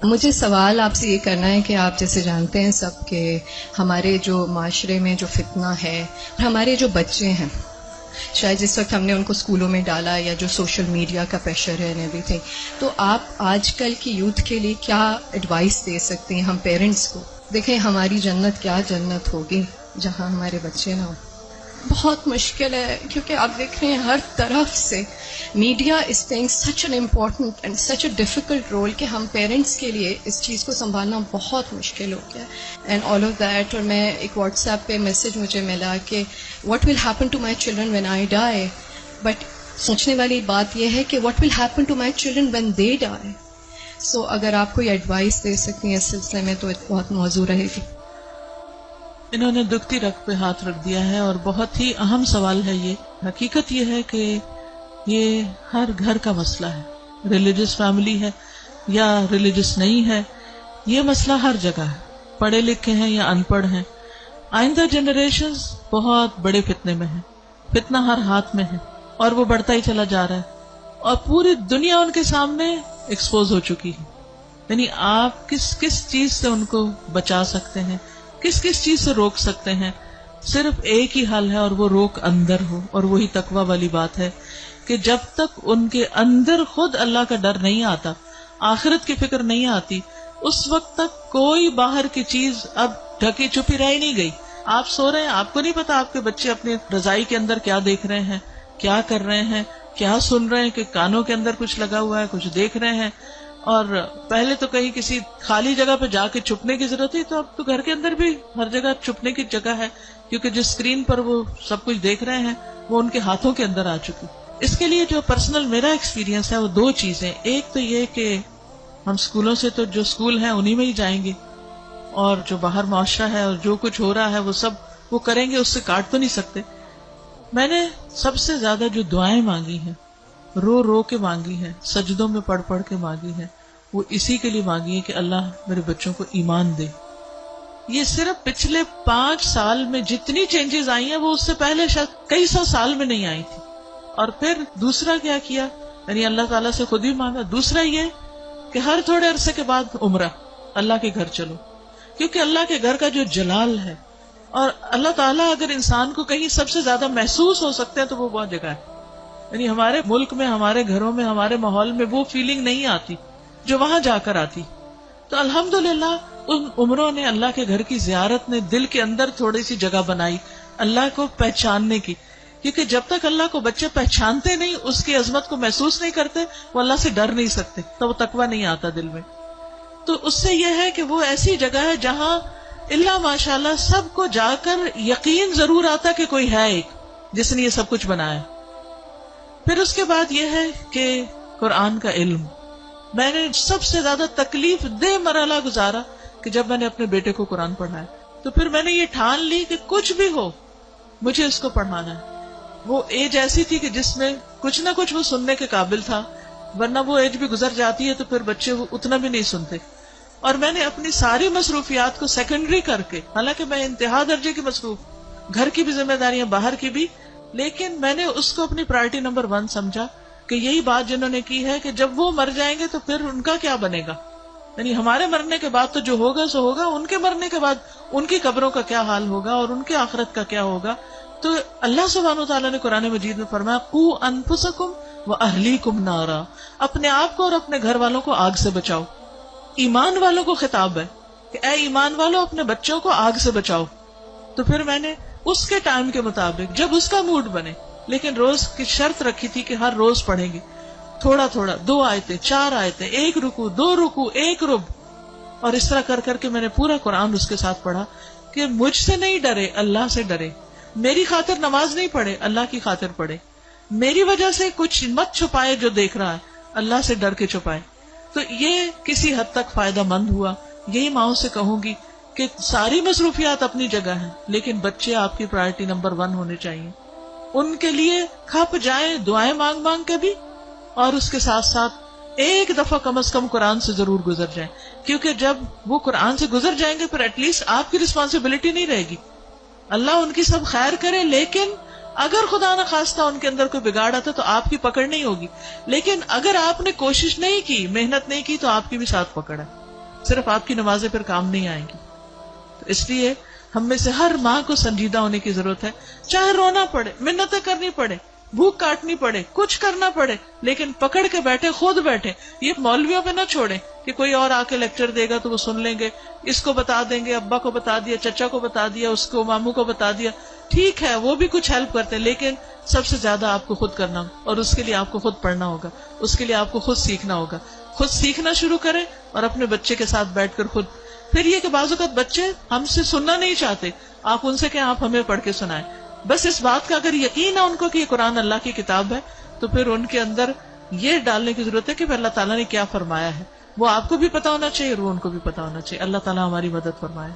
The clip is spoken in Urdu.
مجھے سوال آپ سے یہ کرنا ہے کہ آپ جیسے جانتے ہیں سب کہ ہمارے جو معاشرے میں جو فتنہ ہے، ہمارے جو بچے ہیں، شاید جس وقت ہم نے ان کو اسکولوں میں ڈالا یا جو سوشل میڈیا کا پریشر ہے ایوری تھنگ، تو آپ آج کل کی یوتھ کے لیے کیا ایڈوائس دے سکتے ہیں ہم پیرنٹس کو؟ دیکھیں ہماری جنت کیا جنت ہوگی جہاں ہمارے بچے نہ ہوں. بہت مشکل ہے کیونکہ آپ دیکھ رہے ہیں ہر طرف سے media is playing such an important and such a difficult role کہ ہم پیرنٹس کے لیے اس چیز کو سنبھالنا بہت مشکل ہو گیا اینڈ آل آف دیٹ. اور میں ایک واٹس ایپ پہ میسج مجھے ملا کہ what will happen to my children when I die, but سوچنے والی بات یہ ہے کہ what will happen to my children when they die. So اگر آپ کوئی ایڈوائس دے سکتی ہیں اس سلسلے میں تو بہت موضوع رہے گی. انہوں نے دکھتی رگ پہ ہاتھ رکھ دیا ہے اور بہت ہی اہم سوال ہے یہ. حقیقت یہ ہے کہ یہ ہر گھر کا مسئلہ ہے، ریلیجس فیملی ہے یا ریلیجس نہیں ہے، یہ مسئلہ ہر جگہ ہے، پڑھے لکھے ہیں یا ان پڑھ ہیں. آئندہ جنریشنز بہت بڑے فتنے میں ہیں، فتنہ ہر ہاتھ میں ہے اور وہ بڑھتا ہی چلا جا رہا ہے اور پوری دنیا ان کے سامنے ایکسپوز ہو چکی ہے. یعنی آپ کس کس چیز سے ان کو بچا سکتے ہیں، کس کس چیز سے روک سکتے ہیں؟ صرف ایک ہی حل ہے اور وہ روک اندر ہو، اور وہی تقویٰ والی بات ہے کہ جب تک ان کے اندر خود اللہ کا ڈر نہیں آتا، آخرت کی فکر نہیں آتی، اس وقت تک کوئی باہر کی چیز اب ڈھکی چھپی رہ ہی نہیں گئی. آپ سو رہے ہیں، آپ کو نہیں پتا آپ کے بچے اپنی رضائی کے اندر کیا دیکھ رہے ہیں، کیا کر رہے ہیں، کیا سن رہے ہیں، کہ کانوں کے اندر کچھ لگا ہوا ہے، کچھ دیکھ رہے ہیں. اور پہلے تو کہیں کسی خالی جگہ پہ جا کے چھپنے کی ضرورت تھی، تو اب تو گھر کے اندر بھی ہر جگہ چھپنے کی جگہ ہے، کیونکہ جس اسکرین پر وہ سب کچھ دیکھ رہے ہیں وہ ان کے ہاتھوں کے اندر آ چکی. اس کے لیے جو پرسنل میرا ایکسپیرینس ہے وہ دو چیزیں. ایک تو یہ کہ ہم اسکولوں سے تو جو اسکول ہیں انہی میں ہی جائیں گے، اور جو باہر معاشرہ ہے اور جو کچھ ہو رہا ہے وہ سب وہ کریں گے، اس سے کاٹ تو نہیں سکتے. میں نے سب سے زیادہ جو دعائیں مانگی ہیں، رو رو کے مانگی ہے، سجدوں میں پڑھ پڑھ کے مانگی ہے، وہ اسی کے لیے مانگی ہے کہ اللہ میرے بچوں کو ایمان دے. یہ صرف پچھلے 5 سال میں جتنی چینجز آئی ہیں وہ اس سے پہلے شاید کئی 100 سال میں نہیں آئی تھی. اور پھر دوسرا کیا کیا، یعنی اللہ تعالیٰ سے خود ہی مانگا. دوسرا یہ کہ ہر تھوڑے عرصے کے بعد عمرہ، اللہ کے گھر چلو، کیونکہ اللہ کے گھر کا جو جلال ہے، اور اللہ تعالیٰ اگر انسان کو کہیں سب سے زیادہ محسوس ہو سکتے ہیں تو وہ بہت جگہ ہے. یعنی ہمارے ملک میں، ہمارے گھروں میں، ہمارے ماحول میں وہ فیلنگ نہیں آتی جو وہاں جا کر آتی. تو الحمدللہ ان عمروں نے، اللہ کے گھر کی زیارت نے دل کے اندر تھوڑی سی جگہ بنائی اللہ کو پہچاننے کی. کیونکہ جب تک اللہ کو بچے پہچانتے نہیں، اس کی عظمت کو محسوس نہیں کرتے، وہ اللہ سے ڈر نہیں سکتے، تو وہ تقویٰ نہیں آتا دل میں. تو اس سے یہ ہے کہ وہ ایسی جگہ ہے جہاں اللہ ماشاءاللہ سب کو جا کر یقین ضرور آتا کہ کوئی ہے ایک جس نے یہ سب کچھ بنایا. پھر اس کے بعد یہ ہے کہ قرآن کا علم. میں نے سب سے زیادہ تکلیف دہ مرحلہ گزارا کہ جب میں نے اپنے بیٹے کو قرآن پڑھایا، تو پھر میں نے یہ ٹھان لی کہ کچھ بھی ہو مجھے اس کو پڑھانا ہے. وہ ایج ایسی تھی کہ جس میں کچھ نہ کچھ وہ سننے کے قابل تھا، ورنہ وہ ایج بھی گزر جاتی ہے تو پھر بچے وہ اتنا بھی نہیں سنتے. اور میں نے اپنی ساری مصروفیات کو سیکنڈری کر کے، حالانکہ میں انتہا درجے کی مصروف، گھر کی بھی ذمہ داریاں، باہر کی بھی، لیکن میں نے اس کو اپنی پرائرٹی نمبر 1 سمجھا کہ یہی بات جنہوں نے کی ہے کہ جب وہ مر جائیں گے تو پھر ان کا کیا بنے گا. یعنی ہمارے مرنے کے بعد تو جو ہوگا سو ہوگا، ان کے مرنے کے بعد ان کی قبروں کا کیا حال ہوگا اور ان کے آخرت کا کیا ہوگا. تو اللہ سبحانہ وتعالیٰ نے قرآن مجید میں فرمایا قوا انفسکم واہلیکم نارا، اپنے آپ کو اور اپنے گھر والوں کو آگ سے بچاؤ. ایمان والوں کو خطاب ہے کہ اے ایمان والوں اپنے بچوں کو آگ سے بچاؤ. تو پھر میں نے اس کے ٹائم کے مطابق جب اس کا موڈ بنے، لیکن روز کی شرط رکھی تھی کہ ہر روز پڑھیں گے تھوڑا تھوڑا، 2 آیتیں 4 آیتیں، 1 رکوع 2 رکوع 1 رب، اور اس طرح کر کر کے میں نے پورا قرآن اس کے ساتھ پڑھا کہ مجھ سے نہیں ڈرے، اللہ سے ڈرے. میری خاطر نماز نہیں پڑھے، اللہ کی خاطر پڑھے. میری وجہ سے کچھ مت چھپائے جو دیکھ رہا ہے، اللہ سے ڈر کے چھپائے. تو یہ کسی حد تک فائدہ مند ہوا. یہی ماؤں سے کہوں گی کہ ساری مصروفیات اپنی جگہ ہیں، لیکن بچے آپ کی پرائرٹی نمبر 1 ہونے چاہیے. ان کے لیے کھپ جائیں دعائیں مانگ مانگ کے بھی، اور اس کے ساتھ ساتھ ایک دفعہ کم از کم قرآن سے ضرور گزر جائیں. کیونکہ جب وہ قرآن سے گزر جائیں گے پھر ایٹ لیسٹ آپ کی رسپانسبلٹی نہیں رہے گی. اللہ ان کی سب خیر کرے، لیکن اگر خدا نہ خواستہ ان کے اندر کوئی بگاڑ آتا تو آپ کی پکڑ نہیں ہوگی. لیکن اگر آپ نے کوشش نہیں کی، محنت نہیں کی، تو آپ کی بھی ساتھ پکڑ ہے. صرف آپ کی نمازیں پھر کام نہیں آئیں گی. تو اس لیے ہم میں سے ہر ماں کو سنجیدہ ہونے کی ضرورت ہے. چاہے رونا پڑے، منتیں کرنی پڑے، بھوک کاٹنی پڑے، کچھ کرنا پڑے، لیکن پکڑ کے بیٹھے، خود بیٹھے. یہ مولویوں پہ نہ چھوڑیں کہ کوئی اور آ کے لیکچر دے گا تو وہ سن لیں گے، اس کو بتا دیں گے، ابا کو بتا دیا، چچا کو بتا دیا، اس کو ماموں کو بتا دیا. ٹھیک ہے وہ بھی کچھ ہیلپ کرتے ہیں، لیکن سب سے زیادہ آپ کو خود کرنا ہوگا، اور اس کے لیے آپ کو خود پڑھنا ہوگا، اس کے لیے آپ کو خود سیکھنا ہوگا. خود سیکھنا شروع کریں اور اپنے بچے کے ساتھ بیٹھ کر خود. پھر یہ کہ بعض اوقات بچے ہم سے سننا نہیں چاہتے، آپ ان سے کہیں آپ ہمیں پڑھ کے سنائیں. بس اس بات کا اگر یقین ہے ان کو کہ یہ قرآن اللہ کی کتاب ہے، تو پھر ان کے اندر یہ ڈالنے کی ضرورت ہے کہ پھر اللہ تعالیٰ نے کیا فرمایا ہے وہ آپ کو بھی پتا ہونا چاہیے اور وہ ان کو بھی پتا ہونا چاہیے. اللہ تعالیٰ ہماری مدد فرمائے.